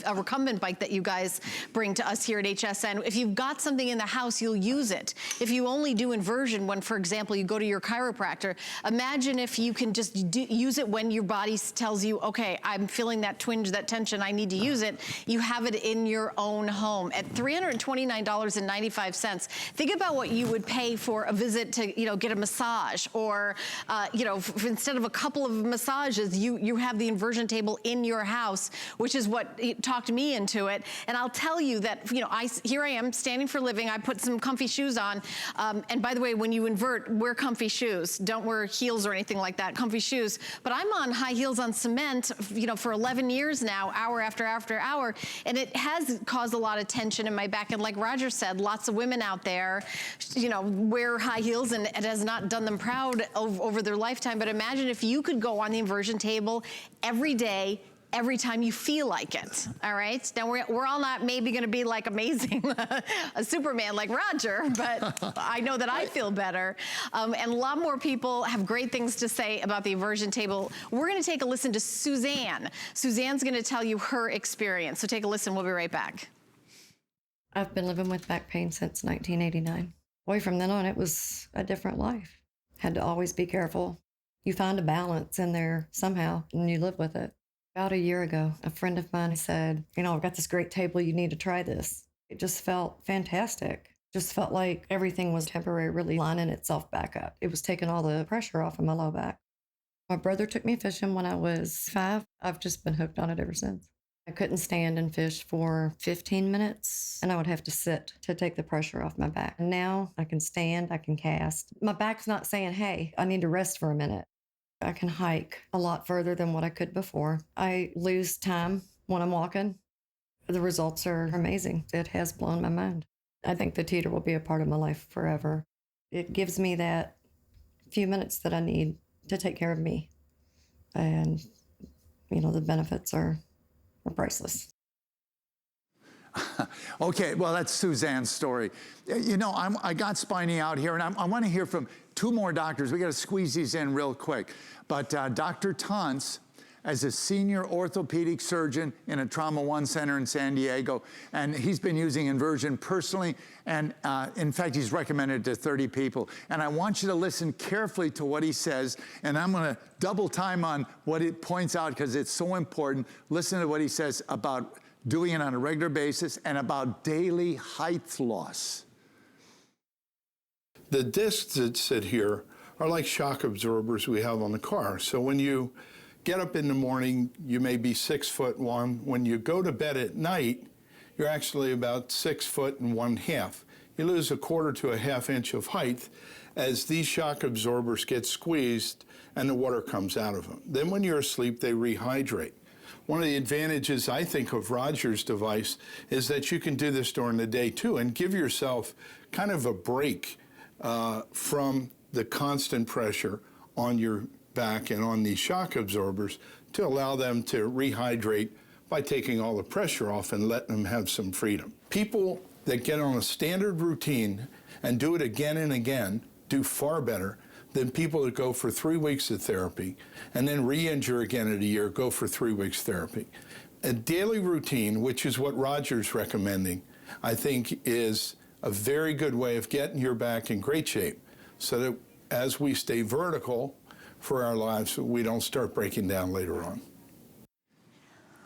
a recumbent bike that you guys bring to us here at HSN. If you've got something in the house, you'll use it. If you only do inversion when, for example, you go to your chiropractor, imagine if you can just use it when your body tells you, okay, I'm feeling that twinge, that tension, I need to use it. You have it in your own home at $329.95. Think about what you would pay for a visit to, you know, get a massage, or, you know, instead of a couple of massages, you have the inversion table in your house, which is what talked me into it. And I'll tell you that, you know, here I am standing for living. I put some comfy shoes on. And by the way, when you invert, wear comfy shoes. Don't wear heels or anything like that, comfy shoes. But I'm on high heels on cement, you know, for 11 years now, hour after hour, and it has caused a lot of tension in my back. And like Roger said, lots of women out there, you know, wear high heels, and it has not done them proud over their lifetime. But imagine if you could go on the inversion table every day, every time you feel like it, all right? Now, we're all not maybe gonna be like amazing, a Superman like Roger, but I know that I feel better. And a lot more people have great things to say about the inversion table. We're gonna take a listen to Suzanne. Suzanne's gonna tell you her experience. So take a listen, we'll be right back. I've been living with back pain since 1989. Boy, from then on, it was a different life. Had to always be careful. You find a balance in there somehow, and you live with it. About a year ago, a friend of mine said, you know, I've got this great table, you need to try this. It just felt fantastic. Just felt like everything was temporarily lining itself back up. It was taking all the pressure off of my low back. My brother took me fishing when I was 5. I've just been hooked on it ever since. I couldn't stand and fish for 15 minutes, and I would have to sit to take the pressure off my back. And now I can stand, I can cast. My back's not saying, hey, I need to rest for a minute. I can hike a lot further than what I could before. I lose time when I'm walking. The results are amazing. It has blown my mind. I think the Teeter will be a part of my life forever. It gives me that few minutes that I need to take care of me. And, you know, the benefits are priceless. Okay, well, that's Suzanne's story. You know, I got Spiny out here, and I want to hear from 2 more doctors. We got to squeeze these in real quick. But Dr. Tantz, as a senior orthopedic surgeon in a Trauma One center in San Diego, and he's been using inversion personally, and in fact, he's recommended it to 30 people. And I want you to listen carefully to what he says, and I'm going to double time on what it points out because it's so important. Listen to what he says about doing it on a regular basis and about daily height loss. The discs that sit here are like shock absorbers we have on the car. So when you get up in the morning, you may be 6'1". When you go to bed at night, you're actually about 6'1½". You lose 1/4 to 1/2 inch of height as these shock absorbers get squeezed and the water comes out of them. Then when you're asleep, they rehydrate. One of the advantages, I think, of Roger's device is that you can do this during the day, too, and give yourself kind of a break from the constant pressure on your back and on these shock absorbers to allow them to rehydrate by taking all the pressure off and letting them have some freedom. People that get on a standard routine and do it again and again do far better than people that go for 3 weeks of therapy and then re-injure again in a year, go for 3 weeks therapy. A daily routine, which is what Roger's recommending, I think is a very good way of getting your back in great shape so that as we stay vertical for our lives, we don't start breaking down later on.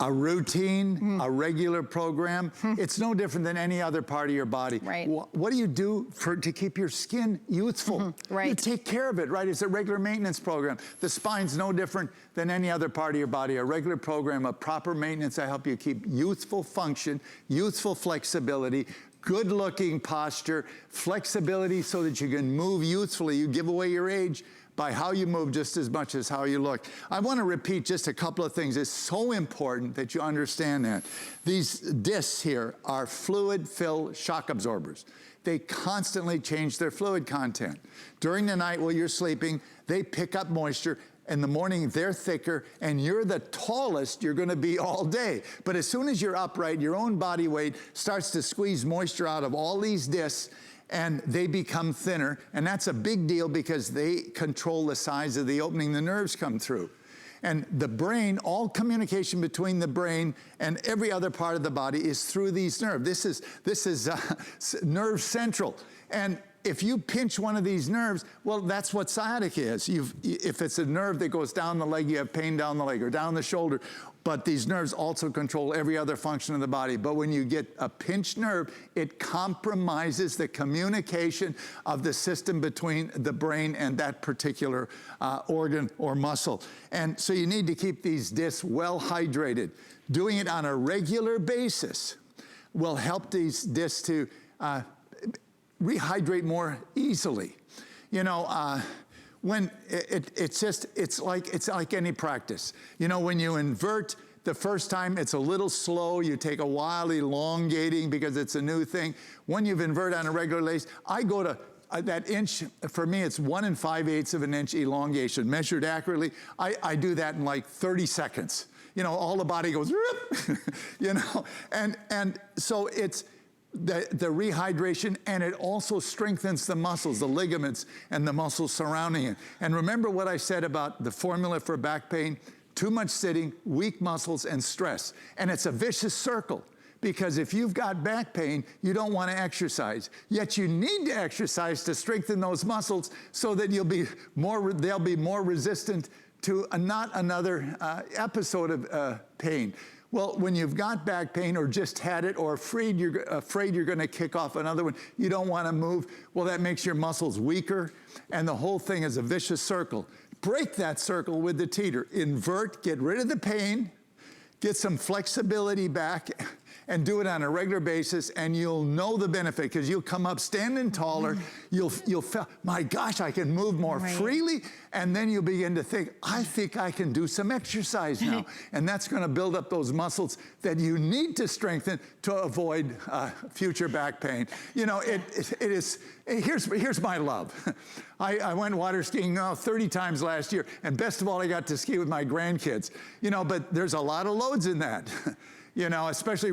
a routine, a regular program. It's no different than any other part of your body. Right. What do you do to keep your skin youthful? Right. You take care of it, right? It's a regular maintenance program. The spine's no different than any other part of your body. A regular program of proper maintenance to help you keep youthful function, youthful flexibility, good-looking posture, flexibility so that you can move youthfully. You give away your age by how you move just as much as how you look. I want to repeat just a couple of things. It's so important that you understand that. These discs here are fluid-filled shock absorbers. They constantly change their fluid content. During the night while you're sleeping, they pick up moisture. In the morning, they're thicker, and you're the tallest you're gonna be all day. But as soon as you're upright, your own body weight starts to squeeze moisture out of all these discs, and they become thinner, and that's a big deal because they control the size of the opening the nerves come through. And the brain, all communication between the brain and every other part of the body is through these nerves. This is nerve central. And if you pinch one of these nerves, well, that's what sciatica is. If it's a nerve that goes down the leg, you have pain down the leg, or down the shoulder. But these nerves also control every other function of the body. But when you get a pinched nerve, it compromises the communication of the system between the brain and that particular organ or muscle. And so you need to keep these discs well hydrated. Doing it on a regular basis will help these discs to rehydrate more easily. You know, when it's like any practice. You know, when you invert the first time, it's a little slow. You take a while elongating because it's a new thing. When you've inverted on a regular basis, I go to that inch. For me, it's 1 5/8 of an inch elongation, measured accurately. I do that in like 30 seconds. You know, all the body goes, you know, and so it's the rehydration, and it also strengthens the muscles, the ligaments, and the muscles surrounding it. And remember what I said about the formula for back pain: too much sitting, weak muscles, and stress. And it's a vicious circle, because if you've got back pain, you don't want to exercise. Yet you need to exercise to strengthen those muscles so that they'll be more resistant to not another episode of pain. Well, when you've got back pain or just had it, or afraid you're going to kick off another one, you don't want to move, well, that makes your muscles weaker, and the whole thing is a vicious circle. Break that circle with the teeter. Invert, get rid of the pain, get some flexibility back, and do it on a regular basis, and you'll know the benefit, because you'll come up standing taller. You'll feel, my gosh, I can move more freely, and then you'll begin to think, I think I can do some exercise now. And that's gonna build up those muscles that you need to strengthen to avoid future back pain. You know, it is, here's my love. I went water skiing 30 times last year, and best of all, I got to ski with my grandkids. You know, but there's a lot of loads in that, you know, especially